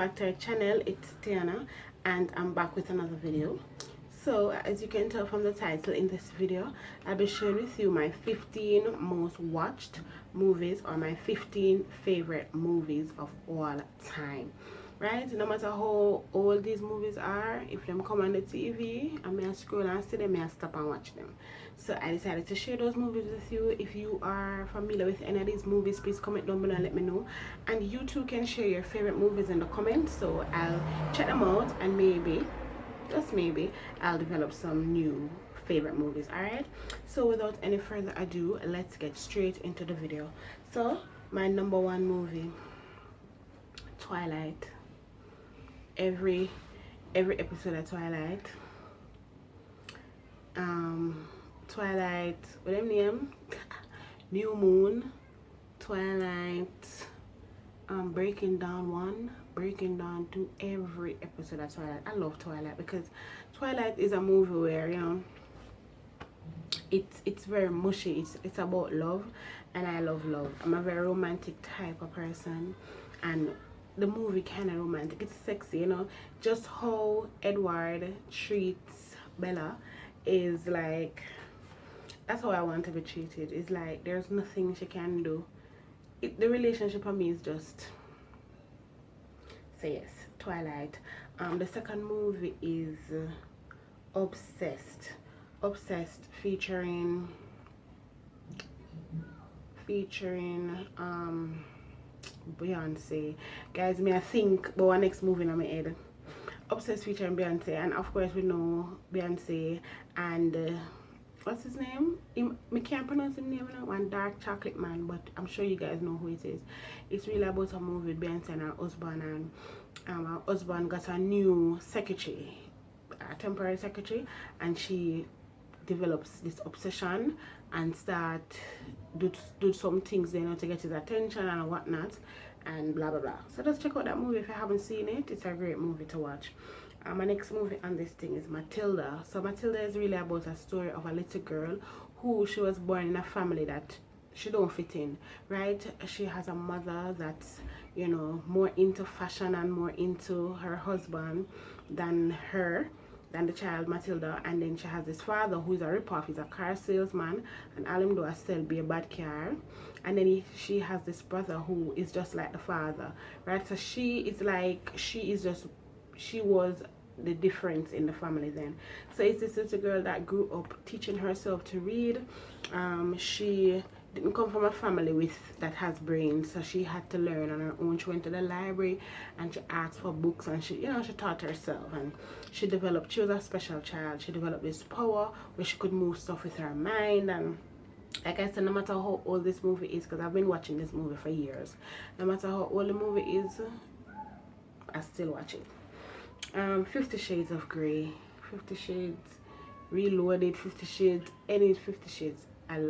Back to our channel. It's Tiana and I'm back with another video. So as you can tell from the title, in this video I'll be sharing with you my 15 most watched movies, or my 15 favorite movies of all time. Right, no matter how old these movies are, if them come on the TV I may scroll and see them, I stop and watch them. So I decided to share those movies with you. If you are familiar with any of these movies, please comment down below and let me know. And you too can share your favorite movies in the comments, so I'll check them out and maybe, just maybe, I'll develop some new favorite movies. Alright, so without any further ado, let's get straight into the video. So my number one movie, Twilight. Every episode of Twilight, Twilight, what them name? New Moon, Twilight, Breaking Dawn 1, Breaking Dawn 2, every episode of Twilight. I love Twilight because Twilight is a movie where, you know, it's very mushy. It's about love, and I love love. I'm a very romantic type of person, and the movie kind of romantic. It's sexy, you know, just how Edward treats Bella is like, that's how I want to be treated. It's like there's nothing she can do. The relationship for me is just, so yes, Twilight. The second movie is Obsessed. Obsessed, featuring Beyonce. Guys, may I think about our next movie in my head. Obsessed, featuring Beyonce, and of course we know Beyonce and what's his name? I can't pronounce his name now. One Dark Chocolate Man, but I'm sure you guys know who it is. It's really about a movie with Beyonce and her husband, and her husband got a new secretary, a temporary secretary, and she develops this obsession and start do some things, you know, to get his attention and whatnot, and blah blah blah. So just check out that movie if you haven't seen it. It's a great movie to watch. My next movie on this thing is Matilda. So Matilda is really about a story of a little girl who, she was born in a family that she don't fit in, right? She has a mother that's, you know, more into fashion and more into her husband than the child Matilda, and then she has this father who is a ripoff. He's a car salesman, and all him do is sell be a bad car. And then she has this brother who is just like the father, right? So she is like, she was the difference in the family then. So it's this little girl that grew up teaching herself to read. She didn't come from a family that has brains, so she had to learn on her own. She went to the library and she asked for books, and she, you know, she taught herself, and she was a special child. She developed this power where she could move stuff with her mind. And like I said, no matter how old this movie is, because I've been watching this movie for years, no matter how old the movie is, I still watch it. 50 Shades of Grey, 50 Shades Reloaded, 50 Shades, any 50 Shades. I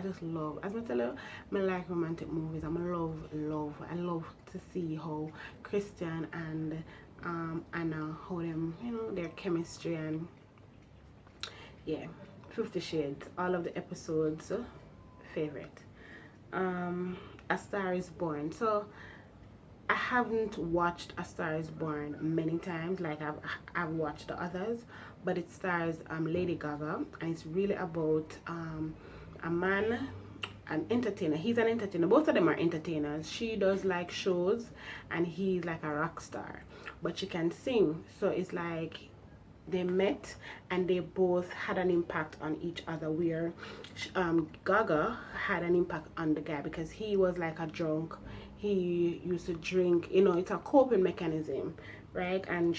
just love, as I tell you, I like romantic movies. I love to see how Christian and Anna, how them, you know, their chemistry, and yeah, 50 Shades, all of the episodes, favorite. A Star is Born. So I haven't watched A Star is Born many times, like I've watched the others, but it stars Lady Gaga, and it's really about a man, an entertainer. He's an entertainer. Both of them are entertainers. She does like shows, and he's like a rock star, but she can sing. So it's like they met and they both had an impact on each other, where Gaga had an impact on the guy because he was like a drunk. He used to drink, you know, it's a coping mechanism, right? And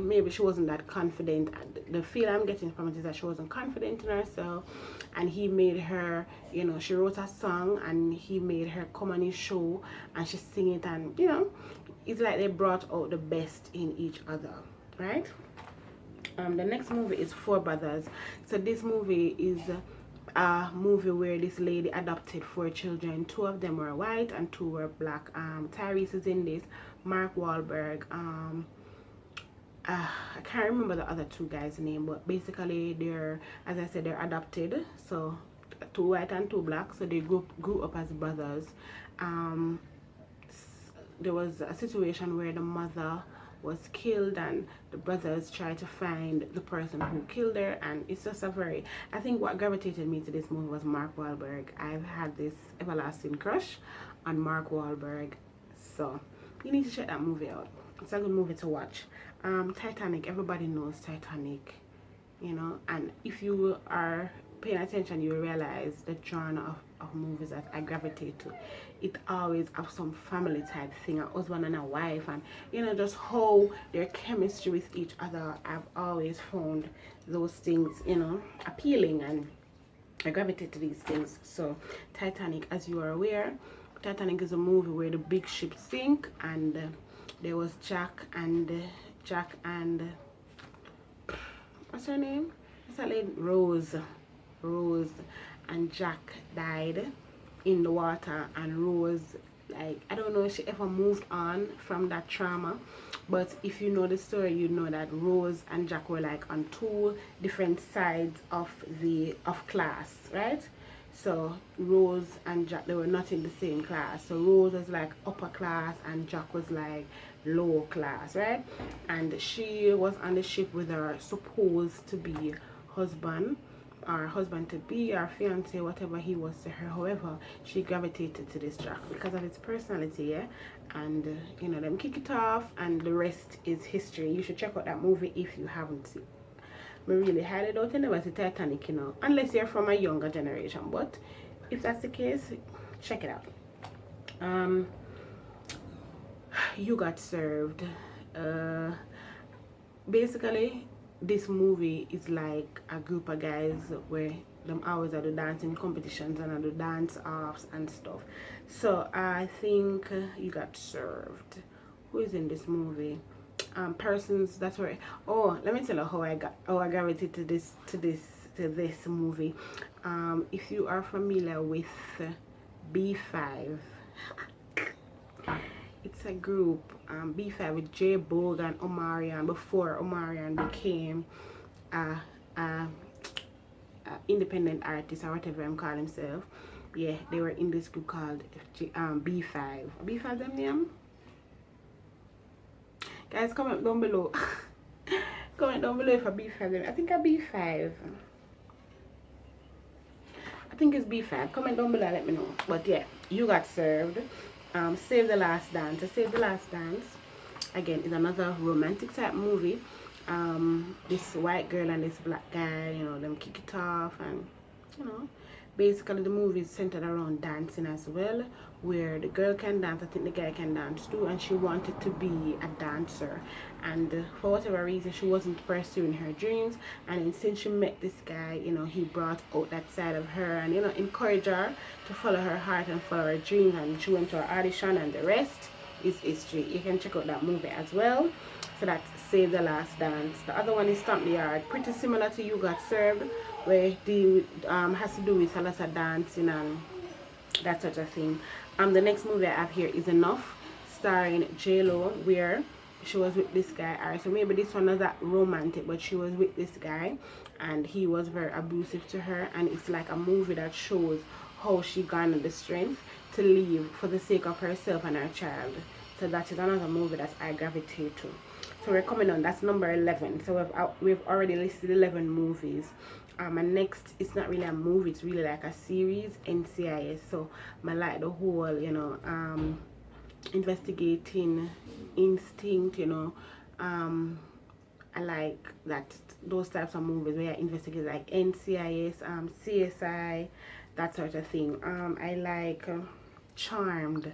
maybe she wasn't that confident. The feel I'm getting from it is that she wasn't confident in herself, and he made her, you know, she wrote a song and he made her come on his show and she sing it, and you know, it's like they brought out the best in each other, right? The next movie is Four Brothers. So this movie is a movie where this lady adopted 4 children. 2 of them were white and 2 were black. Tyrese is in this, Mark Wahlberg, I can't remember the other 2 guys' name, but basically they're, as I said, they're adopted. So 2 white and 2 black, so they grew up as brothers. there was a situation where the mother was killed and the brothers tried to find the person who killed her, and it's just a very, I think what gravitated me to this movie was Mark Wahlberg. I've had this everlasting crush on Mark Wahlberg, so you need to check that movie out. It's a good movie to watch. Titanic, everybody knows Titanic, you know, and if you are paying attention, you realize the genre of movies that I gravitate to, it always have some family type thing, a husband and a wife, and you know, just how their chemistry with each other. I've always found those things, you know, appealing, and I gravitate to these things. So Titanic, as you are aware, Titanic is a movie where the big ship sink, and there was Jack and what's her name? What's that lady? Rose and Jack died in the water, and Rose, like, I don't know if she ever moved on from that trauma, but if you know the story, you know that Rose and Jack were like on two different sides of class, right? So Rose and Jack, they were not in the same class. So Rose was like upper class and Jack was like low class, right? And she was on the ship with her supposed to be husband, or husband to be, or fiance, whatever he was to her. However, she gravitated to this Jack because of his personality, yeah. And you know, them kick it off, and the rest is history. You should check out that movie if you haven't seen. I really highly doubt you never see Titanic, you know, unless you're from a younger generation. But if that's the case, check it out. You Got Served. Basically, this movie is like a group of guys where them always are the dancing competitions and the dance offs and stuff. So I think You Got Served. Who is in this movie? Persons that's where, oh, let me tell you how I gravitated to this movie. If you are familiar with B5, it's a group, B5 with J Boog and Omarion, before Omarion became a independent artist or whatever I'm calling himself. Yeah, they were in this group called B5. B5 them name? Guys, comment down below. Comment down below if a B5. I think a B5. I think it's B5. Comment down below, let me know. But yeah, You Got Served. Save the Last Dance. Save the Last Dance, again, is another romantic type movie. This white girl and this black guy, you know, them kick it off, and you know, basically the movie is centered around dancing as well, where the girl can dance, I think the guy can dance too, and she wanted to be a dancer, and for whatever reason she wasn't pursuing her dreams. And since she met this guy, you know, he brought out that side of her, and you know, encouraged her to follow her heart and follow her dreams, and she went to her audition, and the rest is history. You can check out that movie as well. So that's Save the Last Dance. The other one is Stomp the Yard, pretty similar to You Got Served, where the has to do with a lot of dancing and that sort of thing. The next movie I have here is Enough, starring J-Lo, where she was with this guy. Alright, so maybe this one is that romantic, but she was with this guy and he was very abusive to her, and it's like a movie that shows how she garnered the strength to leave for the sake of herself and her child. So that is another movie that I gravitate to. So we're coming on, that's number 11. So we've already listed 11 movies. And next, it's not really a movie, it's really like a series, NCIS. So I like the whole, you know, investigating instinct, you know. I like those types of movies where I investigate, like NCIS, CSI, that sort of thing. I like Charmed.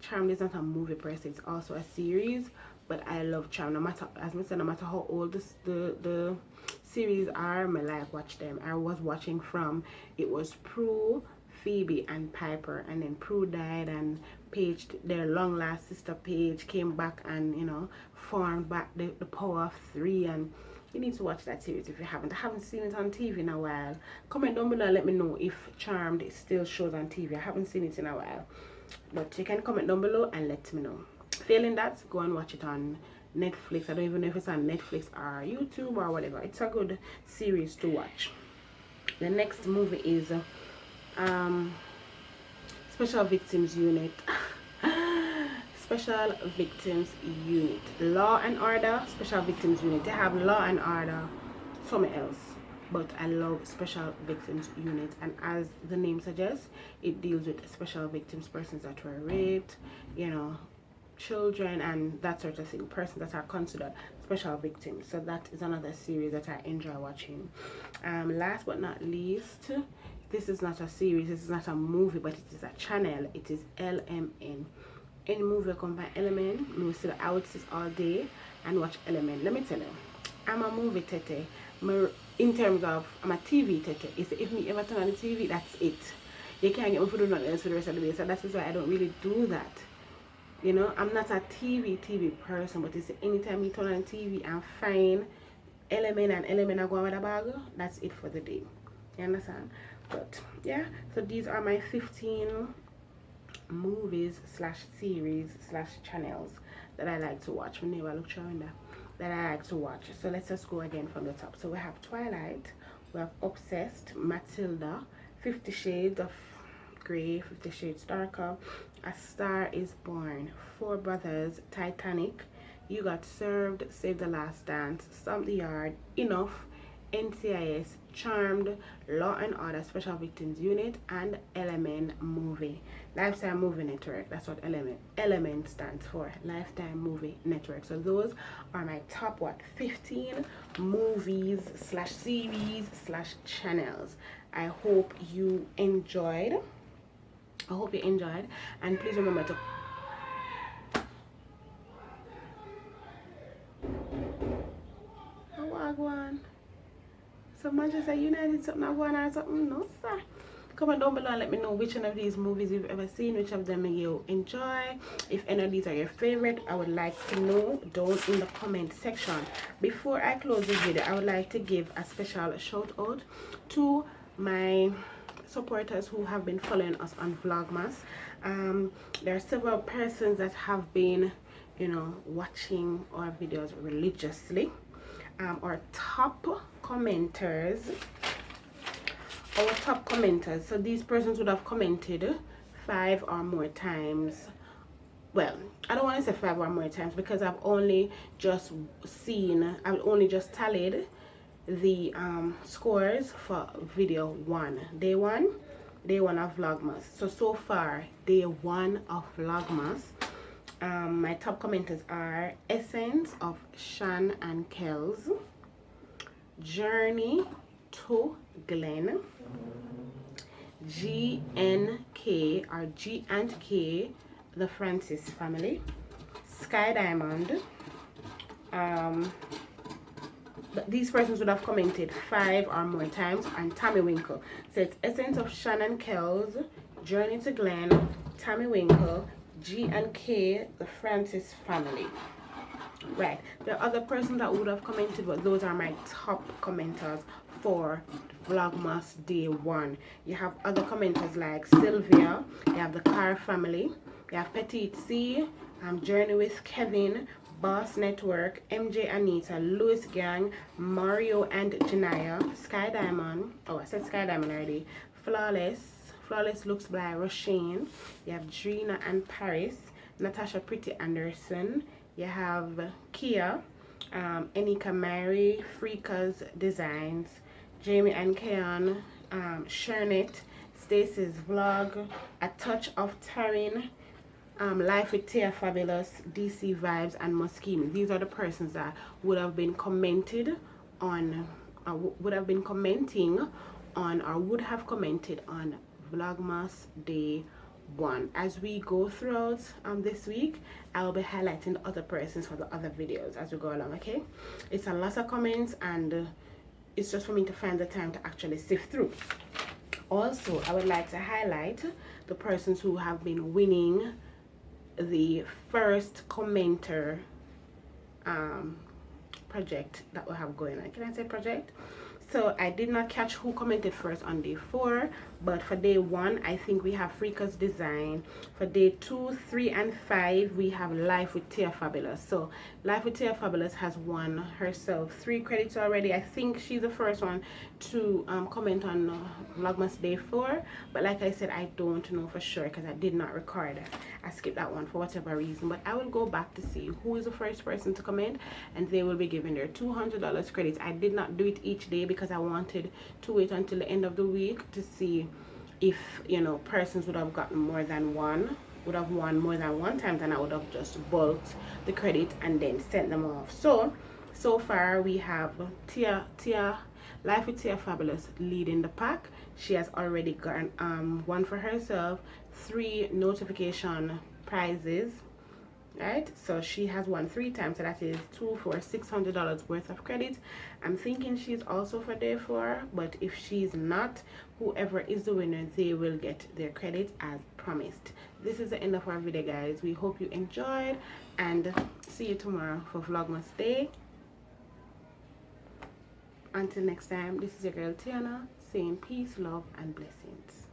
Charmed is not a movie per se, it's also a series, but I love Charmed. No matter, as I said, no matter how old the series are, I like watch them. I was watching from, it was Prue, Phoebe and Piper, and then Prue died and Paige, their long lost sister Paige, came back and, you know, formed back the power of 3. And you need to watch that series if you haven't. I haven't seen it on TV in a while. Comment down below and let me know if Charmed still shows on TV. I haven't seen it in a while, but you can comment down below and let me know. Failing that, go and watch it on Netflix. I don't even know if it's on Netflix or YouTube or whatever. It's a good series to watch. The next movie is Special Victims Unit. Special Victims Unit. Law and Order, Special Victims Unit. They have Law and Order somewhere else, but I love Special Victims Unit, and as the name suggests, it deals with special victims, persons that were raped, you know, children and that sort of thing, persons that are considered special victims. So that is another series that I enjoy watching. Last but not least, this is not a series, this is not a movie, but it is a channel. It is LMN. Any movie combine element, I would sit all day and watch element. Let me tell you, I'm a movie tete. In terms of, I'm a TV tete. If me ever turn on the TV, that's it. You can't get me for doing nothing else for the rest of the day. So that is why I don't really do that. You know, I'm not a TV person, but it's anytime you turn on TV and find element and element are going with a bag, that's it for the day. You understand? But yeah, so these are my 15 movies slash series slash channels that I like to watch. Whenever I look around that I like to watch. So let's just go again from the top. So we have Twilight, we have Obsessed, Matilda, 50 Shades of Grey, 50 Shades Darker, A Star Is Born, Four Brothers, Titanic, You Got Served, Save the Last Dance, Stomp the Yard, Enough, NCIS, Charmed, Law and Order Special Victims Unit, and Element Movie. Lifetime Movie Network, that's what Element stands for, Lifetime Movie Network. So those are my top 15 movies slash series slash channels. I hope you enjoyed. And please remember to so Manchester United something I want or something. No sir. Comment down below and let me know which one of these movies you've ever seen, which of them you enjoy. If any of these are your favorite, I would like to know down in the comment section. Before I close this video, I would like to give a special shout out to my supporters who have been following us on Vlogmas. There are several persons that have been, you know, watching our videos religiously. Our top commenters, so these persons would have commented 5 or more times. Well, I don't want to say 5 or more times because I've only just tallied the scores for video 1, day one of Vlogmas. So far, day 1 of Vlogmas, my top commenters are Essence of Shan and Kells, Journey to Glen, GNK or G and K, the Francis family, Sky Diamond. These persons would have commented 5 or more times, and Tammy Winkle. So it's Essence of Shan and Kells, Journey to Glen, Tammy Winkle, G and K, the Francis family. Right, there are other persons that would have commented, but those are my top commenters for Vlogmas day 1. You have other commenters like Sylvia, you have the Carr family, you have Petite C, Journey with Kevin, Boss Network, MJ Anita, Louis Gang, Mario and Janaya, Sky Diamond, oh I said Sky Diamond already, Flawless Looks by Roshane, you have Drina and Paris, Natasha Pretty Anderson, you have Kia, Enika Mary, Freaka's Designs, Jamie and Keon, Shernet, Stacy's Vlog, A Touch of Taryn, Life with Tia Fabulous, DC Vibes, and Moschino. These are the persons that would have been commented on, would have commented on Vlogmas day 1. As we go throughout this week, I will be highlighting the other persons for the other videos as we go along. Okay, it's a lot of comments, and it's just for me to find the time to actually sift through. Also, I would like to highlight the persons who have been winning the first commenter project that we have going on. Can I say project? So I did not catch who commented first on day 4, but for day 1 I think we have Freaka's Design. For day 2, 3 and 5 we have Life with Tia Fabulous. So Life with Tia Fabulous has won herself 3 credits already. I think she's the first one to comment on Vlogmas day 4, but like I said, I don't know for sure because I did not record it. I skipped that one for whatever reason, but I will go back to see who is the first person to comment, and they will be given their $200 credits. I did not do it each day because I wanted to wait until the end of the week to see if, you know, persons would have gotten more than one, would have won more than one time, then I would have just bulked the credit and then sent them off. So far we have Life with Tia Fabulous leading the pack. She has already gotten one for herself, 3 notification prizes, right? So she has won 3 times, so that is 2 for $600 worth of credit. I'm thinking she's also for day 4, but if she's not, whoever is the winner, they will get their credit as promised. This is the end of our video, guys. We hope you enjoyed, and see you tomorrow for Vlogmas day. Until next time, this is your girl Tiana saying peace, love and blessings.